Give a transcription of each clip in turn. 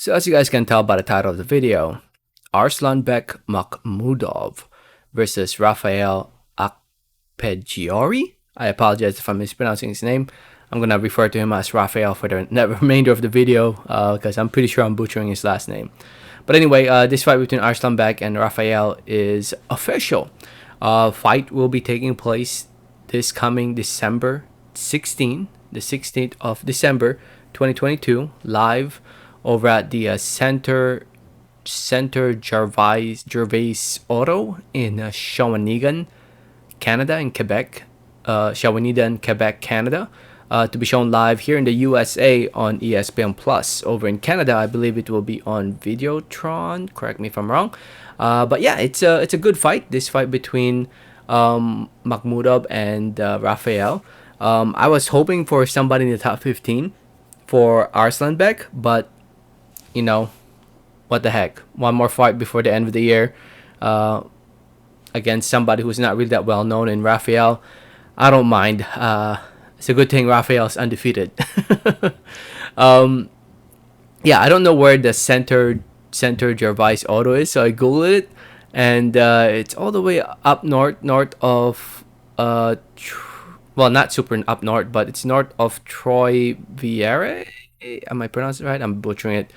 So as you guys can tell by the title of the video, Arslanbek Makhmudov versus Raphael Akpejiori. I apologize if I'm mispronouncing his name. I'm gonna refer to him as Raphael for the remainder of the video because I'm pretty sure I'm butchering his last name. But anyway, this fight between Arslanbek and Raphael is official. Fight will be taking place this coming December 16, the 16th of December 2022, live over at the Center Gervais Auto in Shawinigan, Canada, in Quebec. Shawinigan, Quebec, Canada. To be shown live here in the USA on ESPN Plus. Over in Canada, I believe it will be on Videotron. Correct me if I'm wrong. But yeah, it's a good fight. This fight between Makhmudov and Raphael. I was hoping for somebody in the top 15 for Arslanbek, but you know, what the heck? One more fight before the end of the year against somebody who's not really that well known in Raphael. I don't mind. It's a good thing Raphael's undefeated. Yeah, I don't know where the Center Gervais Auto is, so I googled it, and it's all the way up north of well, not super up north, but it's north of Troy Vieire. Am I pronouncing it right? I'm butchering it.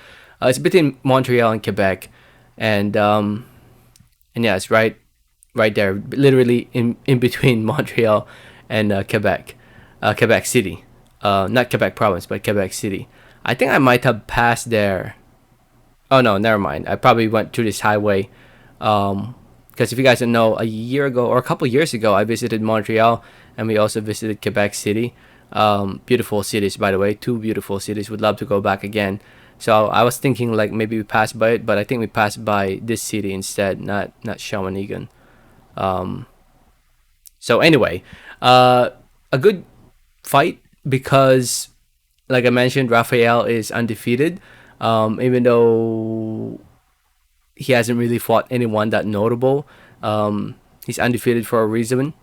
It's between Montreal and Quebec, and yeah, it's right there, literally in between Montreal and Quebec. Quebec City, not Quebec Province, but Quebec City. I think I might have passed there. Oh no, never mind. I probably went through this highway. Because if you guys don't know, a year ago or a couple years ago, I visited Montreal and we also visited Quebec City. Beautiful cities, by the way. Two beautiful cities. Would love to go back again. So I was thinking like maybe we passed by it, but I think we passed by this city instead, not Shawinigan. So anyway, a good fight because, like I mentioned, Raphael is undefeated. Even though he hasn't really fought anyone that notable, he's undefeated for a reason.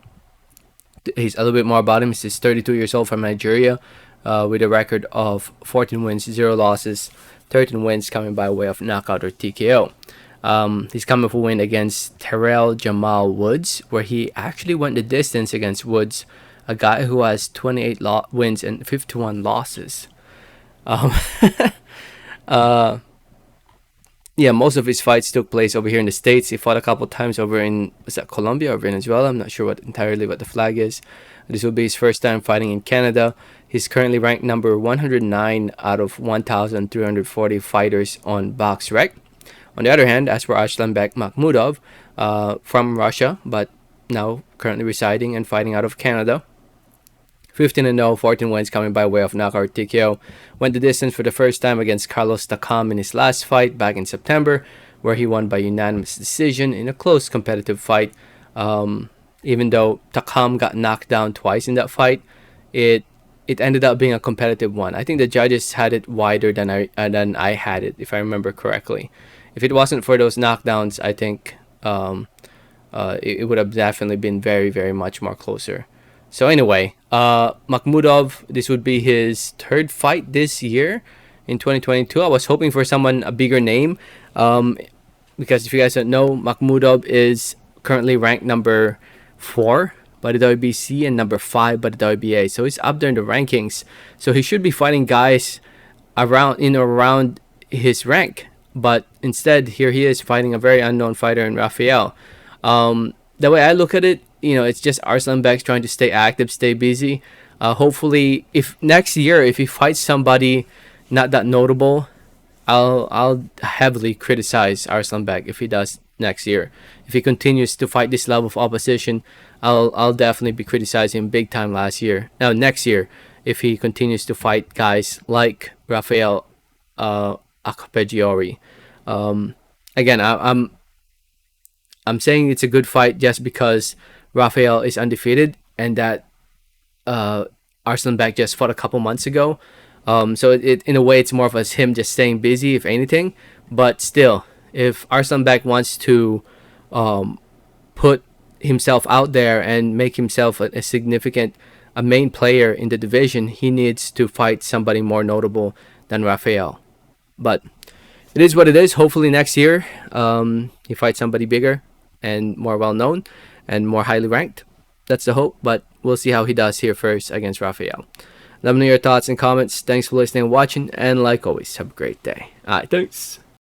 He's a little bit more about him. He's 32 years old from Nigeria, with a record of 14 wins, 0 losses, 13 wins coming by way of knockout or TKO. He's coming for a win against Terrell Jamal Woods, where he actually went the distance against Woods, a guy who has 28 wins and 51 losses. Yeah, most of his fights took place over here in the States. He fought a couple times over in, was that Colombia or Venezuela? I'm not sure what the flag is. This will be his first time fighting in Canada. He's currently ranked number 109 out of 1,340 fighters on BoxRec. On the other hand, as for Arslanbek Makhmudov, from Russia, but now currently residing and fighting out of Canada, 15-0, 14 wins coming by way of knockout TKO. Went the distance for the first time against Carlos Takam in his last fight back in September, where he won by unanimous decision in a close competitive fight. Even though Takam got knocked down twice in that fight, it ended up being a competitive one. I think the judges had it wider than I had it, if I remember correctly. If it wasn't for those knockdowns, I think it would have definitely been very, very much more closer. So anyway, Makhmudov, this would be his third fight this year in 2022. I was hoping for a bigger name, because if you guys don't know, Makhmudov is currently ranked number 4 by the WBC and number 5 by the WBA. So he's up there in the rankings. So he should be fighting guys around his rank. But instead, here he is fighting a very unknown fighter in Raphael. The way I look at it, it's just Arslanbek trying to stay active, stay busy. Hopefully, if next year, if he fights somebody not that notable, I'll heavily criticize Arslanbek if he does next year. If he continues to fight this level of opposition, I'll definitely be criticizing him big time next year, if he continues to fight guys like Raphael Akpejiori. Again, I'm saying it's a good fight just because Raphael is undefeated and that Arslanbek just fought a couple months ago. So it in a way it's more of him just staying busy, if anything. But still, if Arslanbek wants to put himself out there and make himself a significant, a main player in the division, he needs to fight somebody more notable than Raphael. But it is what it is. Hopefully next year he fights somebody bigger and more well known and more highly ranked. That's the hope, but we'll see how he does here first against Raphael. Let me know your thoughts and comments. Thanks for listening and watching, and like always, have a great day. Alright, thanks.